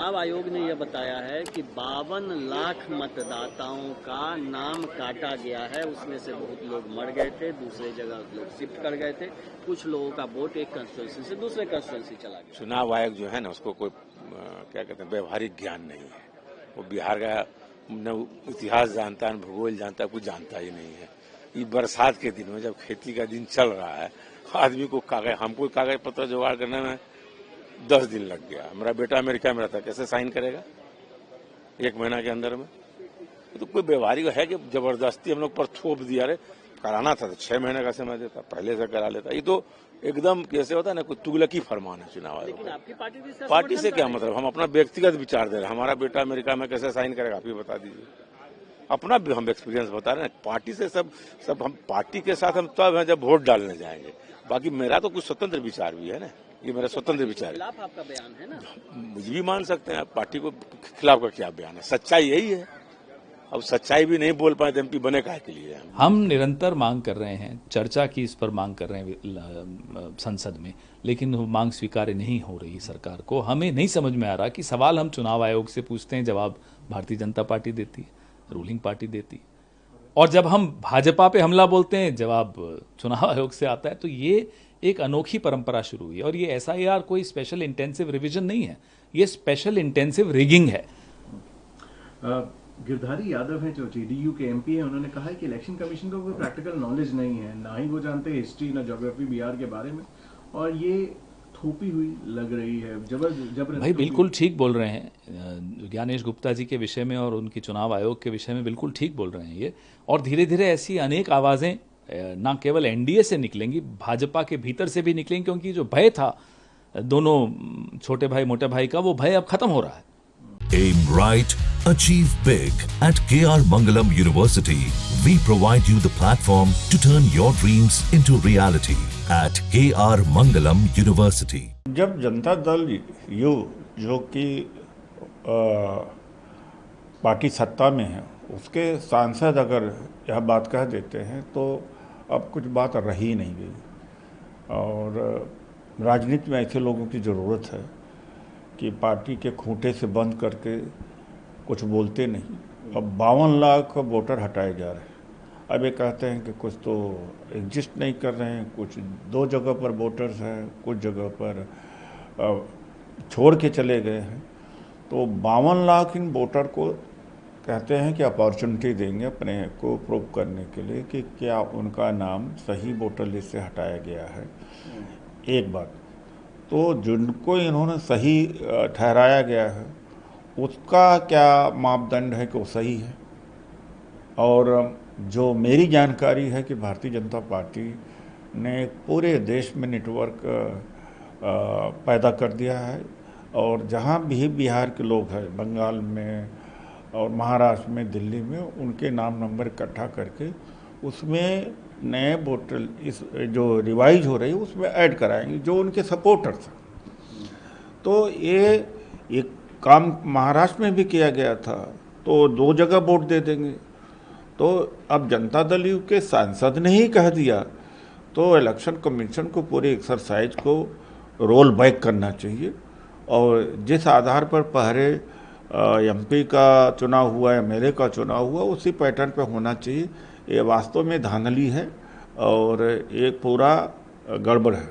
चुनाव आयोग ने यह बताया है कि 52 लाख मतदाताओं का नाम काटा गया है। उसमें से बहुत लोग मर गए थे, दूसरे जगह लोग शिफ्ट कर गए थे। कुछ लोगों का वोट एक कंस्टिट्यूंसी से दूसरे कंस्टिट्यूंसी चला गया। चुनाव आयोग जो है ना, उसको कोई क्या कहते हैं, व्यवहारिक ज्ञान नहीं है। वो बिहार का न इतिहास जानता है, न भूगोल जानता है, कुछ जानता ही नहीं है। ये बरसात के दिन में जब खेती का दिन चल रहा है, आदमी को हमको कागज पत्र जुगाड़ करने में 10 दिन लग गया। मेरा बेटा अमेरिका में रहता, कैसे साइन करेगा 1 महीना के अंदर में? तो कोई व्यवहारिक है कि जबरदस्ती हम लोग पर थोप दिया। अरे कराना था तो 6 महीने का समय देता, पहले से करा लेता। ये तो एकदम कैसे होता है ना, कोई तुगलकी फरमान है चुनाव आयोग। लेकिन आपकी पार्टी से क्या मतलब? हम अपना व्यक्तिगत विचार दे रहे हैं। हमारा बेटा अमेरिका में कैसे साइन करेगा, आप ही बता दीजिए। अपना भी हम एक्सपीरियंस बता रहे हैं। पार्टी से सब हम पार्टी के साथ हम तब हैं जब वोट डालने जाएंगे। बाकी मेरा तो कुछ स्वतंत्र विचार भी है ना, ये मेरा स्वतंत्र विचार है। खिलाफ आपका बयान है ना, मुझे भी मान सकते हैं। पार्टी को खिलाफ का क्या बयान है? सच्चाई यही है। अब सच्चाई भी नहीं बोल पाए तो एमपी बने काहे के लिए? हम निरंतर मांग कर रहे हैं, चर्चा की इस पर मांग कर रहे हैं संसद में, लेकिन वो मांग स्वीकार्य नहीं हो रही सरकार को। हमें नहीं समझ में आ रहा कि सवाल हम चुनाव आयोग से पूछते हैं, जवाब भारतीय जनता पार्टी देती है, रूलिंग पार्टी देती है, और जब हम भाजपा पे हमला बोलते हैं जवाब चुनाव आयोग से आता है। तो ये एक अनोखी परंपरा शुरू हुई है। और ये SIR कोई स्पेशल इंटेंसिव रिवीजन नहीं है, ये स्पेशल इंटेंसिव रिगिंग है। गिरधारी यादव हैं जो JDU के MP हैं, उन्होंने कहा है कि इलेक्शन कमीशन को कोई प्रैक्टिकल नॉलेज नहीं है, ना ही वो जानते हैं हिस्ट्री ना ज्योग्राफी बिहार के बारे में, और ये थोपी हुई लग रही है। जबरदस्ती भाई बिल्कुल ठीक बोल रहे हैं ज्ञानेश गुप्ता जी के विषय में और उनकी चुनाव आयोग के विषय में बिल्कुल ठीक बोल रहे हैं ये। और धीरे धीरे ऐसी अनेक आवाज़ें ना केवल NDA से निकलेंगी, भाजपा के भीतर से भी निकलेंगी, क्योंकि जो भय था दोनों छोटे भाई मोटे भाई का, वो भय अब खत्म हो रहा है। Aim right, achieve big. At KR Mangalam University, we provide you the platform to turn your dreams into reality. At KR Mangalam University. जब जनता दल यू जो कि पार्टी सत्ता में है, उसके सांसद अगर यह बात कह देते हैं तो अब कुछ बात रह ही नहीं गई। और राजनीति में ऐसे लोगों की ज़रूरत है कि पार्टी के खूंटे से बंद करके कुछ बोलते नहीं। अब 52 लाख वोटर हटाए जा रहे हैं। अब ये कहते हैं कि कुछ तो एग्जिस्ट नहीं कर रहे हैं, कुछ 2 जगह पर वोटर्स हैं, कुछ जगह पर छोड़ के चले गए हैं। तो 52 लाख इन वोटर को कहते हैं कि अपॉर्चुनिटी देंगे अपने को प्रूव करने के लिए कि क्या उनका नाम सही वोटर लिस्ट से हटाया गया है। एक बात तो जिनको इन्होंने सही ठहराया गया है, उसका क्या मापदंड है कि वो सही है? और जो मेरी जानकारी है कि भारतीय जनता पार्टी ने पूरे देश में नेटवर्क पैदा कर दिया है, और जहाँ भी बिहार के लोग हैं, बंगाल में और महाराष्ट्र में, दिल्ली में, उनके नाम नंबर इकट्ठा करके उसमें नए वोटर इस जो रिवाइज हो रही है उसमें ऐड कराएंगे जो उनके सपोर्टर्स हैं। तो ये एक काम महाराष्ट्र में भी किया गया था, तो 2 जगह वोट दे देंगे। तो अब जनता दल यू के सांसद ने ही कह दिया, तो इलेक्शन कमीशन को पूरी एक्सरसाइज को रोल बैक करना चाहिए। और जिस आधार पर पहले MP का चुनाव हुआ, MLA का चुनाव हुआ, उसी पैटर्न पे होना चाहिए। ये वास्तव में धांधली है और एक पूरा गड़बड़ है।